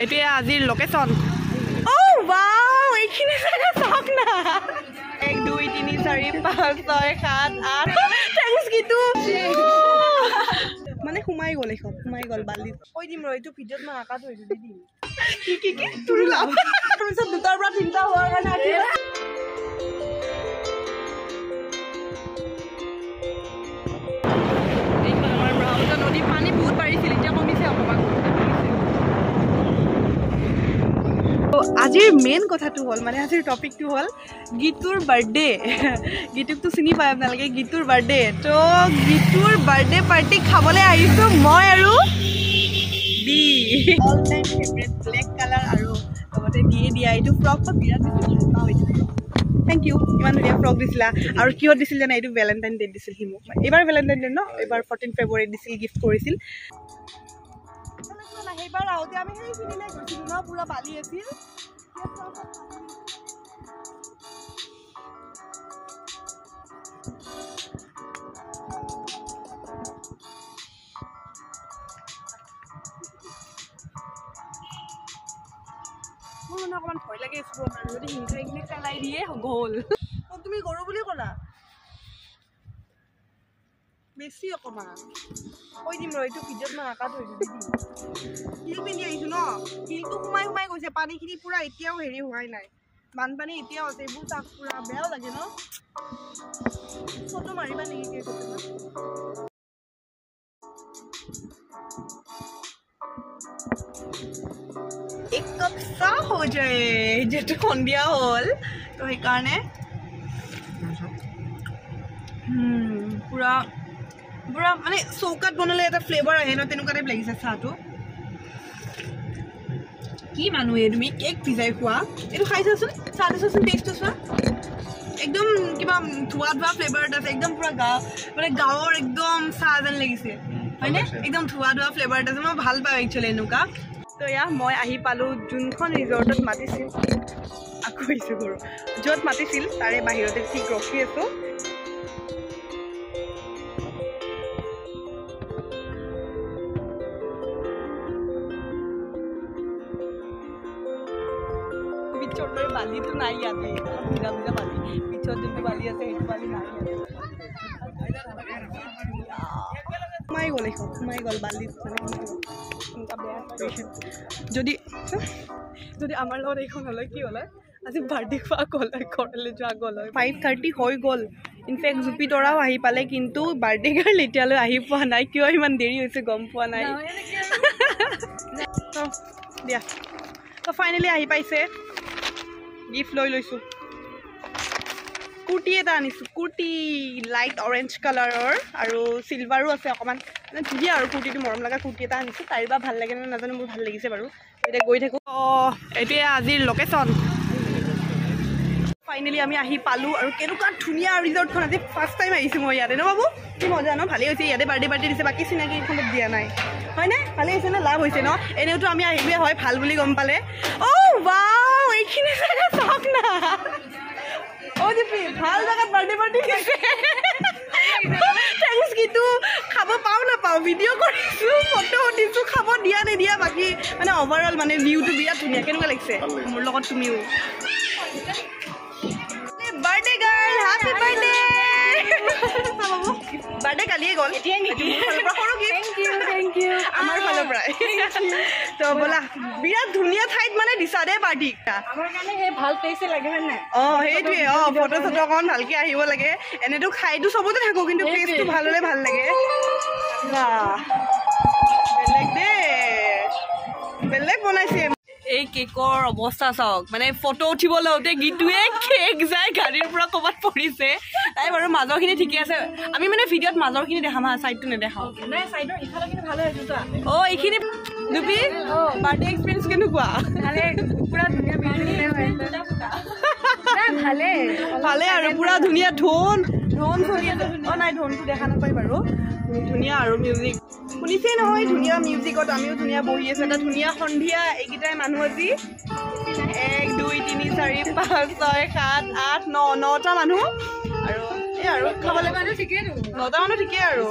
এতিয়া আজিৰ লোকেশ্যন অ' ৱাও এইখিনি জাগা চাওক না 1 2 3 4 5 6 7 8 থ্যাঙ্কস গিতু মানে সোমাই গ'ল এখন সোমাই গ'ল বালিত কৈ দিম ৰ এইটো ভিডিঅ'ত মই আঁকা থৈছো দি দিম কি তোৰ লাভ তাৰপিছত দুটাৰ পৰা তিনিটা হোৱাৰ কাৰণে নদী পানী বহুত বাঢ়িছিল এতিয়া কমিছে অকণমান আজিৰ মেইন কথাটো হ'ল মানে আজিৰ টপিকটো হ'ল গীতুৰ বাৰ্থডে গীতুকতো চিনি পায় আপোনালোকে গীতুৰ বাৰ্থডে তো গীতুৰ বাৰ্থডে পাৰ্টি খাবলৈ আহিছোঁ মই আৰু বি all time favourite black colour আৰু লগতে দিয়া এইটো ফ্ৰকটো বিৰাট বেছি ভাল পাওঁ এইটো থেংক ইউ ইমান ধুনীয়া ফ্ৰক দিছিলা আৰু কিহত দিছিল জানা এইটো ভেলেণ্টাইন ডেত দিছিল সি মোক এইবাৰ ভেলেণ্টাইন ডে ন এইবাৰ 14 ফেব্ৰুৱাৰীত দিছিল গিফ্ট কৰিছিল সেইবাৰ আহোঁতে আমি সেইখিনিলৈ গৈছিলোঁ ন পুৰা বালি আছিল মোৰ মানে অকণমান ভয় লাগে মানুহ যদি হিংসা এইখিনি পেলাই দিয়ে গ'ল তুমি গৰু বুলি ক'লা বেছি অকণমান কৈ দিম ৰ এইটো ভিডিঅ'ত মই আঁকা থৈছোঁ শিল পিন্ধি আহিছোঁ ন শিলটো সোমাই সোমাই গৈছে পানীখিনি পূৰা এতিয়াও হেৰি হোৱাই নাই বানপানী এতিয়াও আছে এইবোৰ চাক পূৰা বেয়াও লাগে ন ফটো মাৰিবা নেকি এক কাপ চাহ হৈ যায় যিহেতু সন্ধিয়া হ'ল তো সেইকাৰণে পূৰা পুৰা মানে চৌকাত বনালে এটা ফ্লেভাৰ আহে ন তেনেকুৱা টাইপ লাগিছে চাহটো কি মানুহ তুমি কেক ভিজাই খোৱা এইটো খাই চাচোন চাহটো চাচোন টেষ্টটো চোৱা একদম কিবা ধোৱা ধোৱা ফ্লেভাৰ এটা আছে একদম পুৰা মানে গাঁৱৰ একদম চাহ যেন লাগিছে হয়নে একদম ধোৱা ধোৱা ফ্লেভাৰ এটা আছে মই ভাল পাওঁ একচুৱেলি এনেকুৱা তো এয়া মই আহি পালোঁ যোনখন ৰিজৰ্টত মাতিছিল আকৌ আহিছোঁ ঘৰ য'ত মাতিছিল তাৰে বাহিৰতে ঠিক ৰখি আছোঁ বালিটো নাই ইয়াতে ভিজা ভিজা বালি পিছত যোনটো বালি আছে সেইটো বালি নাই সোমাই গ'ল এখন সোমাই গ'ল বালিত এনেকুৱা বেয়া যদি আমাৰ লগত এইখন হ'লে কি হ'লে আজি বাৰ্থডে খোৱা গ'ল ঘৰলৈ যোৱা গ'ল 5:30 হৈ গ'ল ইনফেক্ট জুপি তৰাও আহি পালে কিন্তু বাৰ্থডে গাৰ্ল এতিয়ালৈ আহি পোৱা নাই কিয় ইমান দেৰি হৈছে গম পোৱা নাই দিয়া তো ফাইনেলি আহি পাইছে গিফ্ট লৈ লৈছোঁ কুৰ্তি এটা আনিছোঁ কুৰ্তি লাইট অৰেঞ্জ কালাৰৰ আৰু চিলভাৰো আছে অকণমান মানে ধুনীয়া আৰু কুৰ্তিটো মৰম লগা কুৰ্তি এটা আনিছোঁ তাইৰ বা ভাল লাগে নে নাজানো মোৰ ভাল লাগিছে বাৰু এতিয়া গৈ থাকোঁ অঁ এইটোৱে আজিৰ লোকেশ্যন ফাইনেলি আমি আহি পালোঁ আৰু কেনেকুৱা ধুনীয়া ৰিজৰ্টখন আজি ফাৰ্ষ্ট টাইম আহিছোঁ মই ইয়াতে ন বাবু কি মজা ন ভালেই হৈছে ইয়াতে বাৰ্থডে পাৰ্টি দিছে বাকী চিনাকি এইখনত দিয়া নাই হয়নে ভালেই হৈছে ন লাভ হৈছে ন এনেওতো আমি আহিলোৱে হয় ভাল বুলি গম পালে অ' ৱাও এইখিনি জাগা চাওক না অ' জিপি ভাল জেগাত বাৰ্থডে পাৰ্টি দিছে থেংকছ গীতু খাব পাওঁ নাপাওঁ ভিডিঅ' কৰিছোঁ ফটো উঠিছোঁ খাব দিয়া নিদিয়া বাকী মানে অভাৰঅল মানে ভিউটো বিৰাট ধুনীয়া কেনেকুৱা লাগিছে মোৰ লগত তুমিও birthday girl happy birthday birthday কালিয়ে গ'ল থেংক ইউ আমাৰ ফালৰ পৰা তো ব'লা বিৰাট ধুনীয়া ঠাইত মানে দিছা দেই পাৰ্টি আমাৰ কাৰণে সেই ভাল প্লেচে লাগে হয় নাই অঁ সেইটোৱে অঁ ফটো চটো অকণমান ভালকৈ আহিব লাগে এনেতো খাইতো চবতে থাকোঁ কিন্তু প্লেচটো ভাল হ'লে ভাল লাগে বেলেগ দেই বেলেগ বনাইছে এই কেকৰ অৱস্থা চাওক মানে ফটো উঠিব লওঁতে গীতুৱে কেক যায় গাড়ীৰ পৰা ক'ৰবাত পৰিছে তাই বাৰু মাজৰখিনি ঠিকে আছে আমি মানে ভিডিঅ'ত মাজৰখিনি দেখাম হা চাইডটো নেদেখাওঁ নাই চাইডৰ ইফালৰখিনি ভালে হৈছে চোৱা অঁ এইখিনি দুপি বাৰ্থডে এক্সপিৰিয়েঞ্চ কেনেকুৱা ভালে পুৰা ধুনীয়া ভালে আৰু পুৰা ধুনীয়া ঢোল চলি আছে অঁ নাই ঢোলটো দেখা নাপায় বাৰু ধুনীয়া আৰু মিউজিক শুনিছেই নহয় ধুনীয়া মিউজিকত আমিও ধুনীয়া বহি আছোঁ এটা ধুনীয়া সন্ধিয়া এইকেইটাই মানুহ আজি 1 2 3 4 5 6 7 8 9 9টা মানুহ আৰু এই আৰু খাবলৈ মানুহ ঠিকেই 9টা মানুহ ঠিকেই আৰু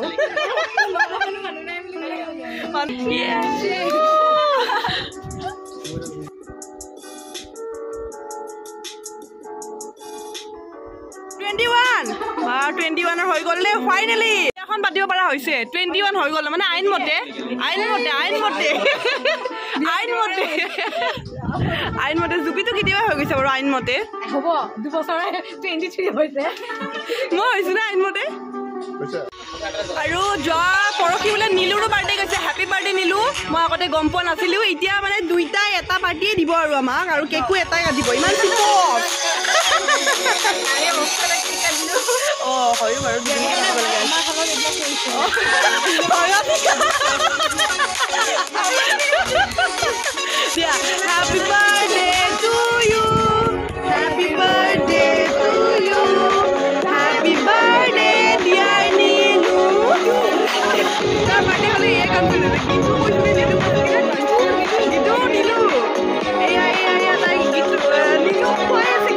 হৈ গ'ল দে ফাইনেলি এখন পাতিব পৰা হৈছে 21 হৈ গ'ল মানে আইনমতে জুপিটো কেতিয়াবা হৈ গৈছে বাৰু আইনমতে হ'ব 2 বছৰে 23 হৈছে মই হৈছো না আইনমতে আৰু যোৱা পৰহি বোলে নীলুৰো বাৰ্থডে গৈছে হেপী বাৰ্থডে নীলু মই আগতে গম পোৱা নাছিলো এতিয়া মানে দুইটাই এটা পাৰ্টিয়ে দিব আৰু আমাক আৰু কেকো এটাই কাটিব ইমান চিম্পল হয় বাৰু দিয়া happy birthday to you happy birthday to you happy birthday dear Nilu তাৰ বাৰ্থডে হ'লে এই কাম কৰি কিন্তু নীলু এয়া তাই নীলু খুৱাই আছে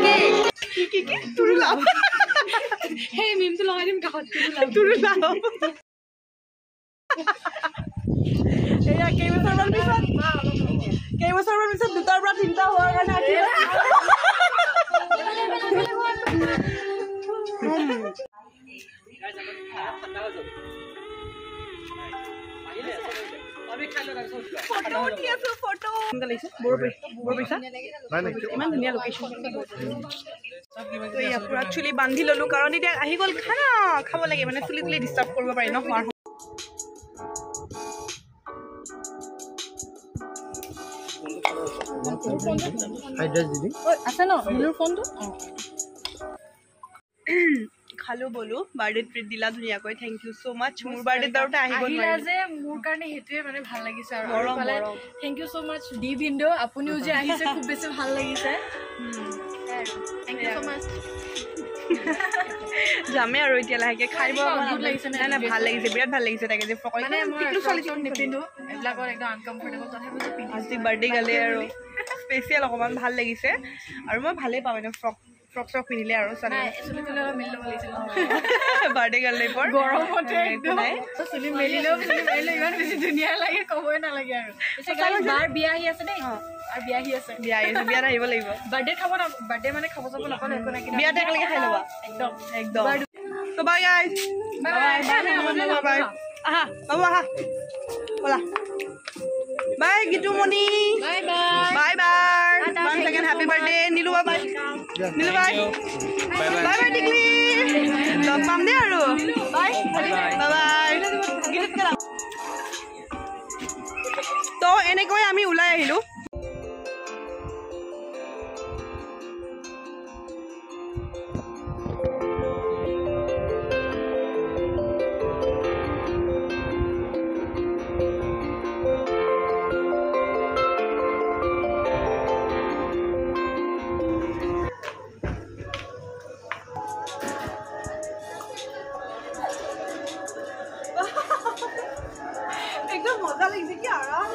কি তোৰ লাভ সেই মিমটো লগাই দিম কাষত তোৰ লাভ এয়া কেইবছৰমান পিছত দুটাৰ পৰা তিনিটা হোৱাৰ কাৰণে ইমান ধুনীয়া লোকেশ্যন পুৰা চুলি বান্ধি ললো কাৰণ এতিয়া আহি গ'ল খানা খাব লাগে মানে চুলি তুলি ডিষ্টাৰ্ব কৰিব পাৰি ন খোৱাৰ আছে ন নীলুৰ ফোনটো খালো বলো বাৰ্থডে ট্ৰিট দিলা ধুনীয়াকৈ থেংক ইউ সো মাচ মোৰ বাৰ্থডে দাউতে আহি গ'ল যে মোৰ কাৰণে হেতুৱে মানে ভাল লাগিছে আৰু পালে থেংক ইউ সো মাচ ডি ভিন্ডো আপুনিও যে আহিছে খুব বেছি ভাল লাগিছে থেংক ইউ সো মাচ যামে আৰু এতিয়া লাহেকে খাইব লাগিছে না ভাল লাগিছে বিৰাট ভাল লাগিছে তাকে যে মানে টিকলু চলিচন নিপিন্ধো এবিলাকৰ একদম আনকমফৰ্টেবল তথাপিও যে পিন্ধি আজি বাৰ্থডে গালে আৰু স্পেচিয়েল অকমান ভাল লাগিছে আৰু মই ভালেই পাওঁ মানে ফ্ৰক পিন্ধিলে আৰু বাৰ্থডে গাল টাইপৰ গৰমতে চুলি মেলিলেও ইমান বেছি ধুনীয়া লাগে ক'বই নালাগে আৰু বাৰ বিয়া আহি আছে দেই আৰু বিয়া আহি আছে বিয়াত আহিব লাগিব বাৰ্থডে খাব না বাৰ্থডে মানে খাব যাব নাপালে একো নাই বিয়াতে একেলগে খাই ল'বা একদম তো বাই গাইজ বাই আহা বাবু আহা ব'লা বাই গীতুমণি বাই বাই one second happy birthday Nilu বাই নীলু বাই বাই টিকলি লগ পাম দেই আৰু বাই তো এনেকৈ আমি ওলাই আহিলোঁ एकदम मजा लगी कि आराम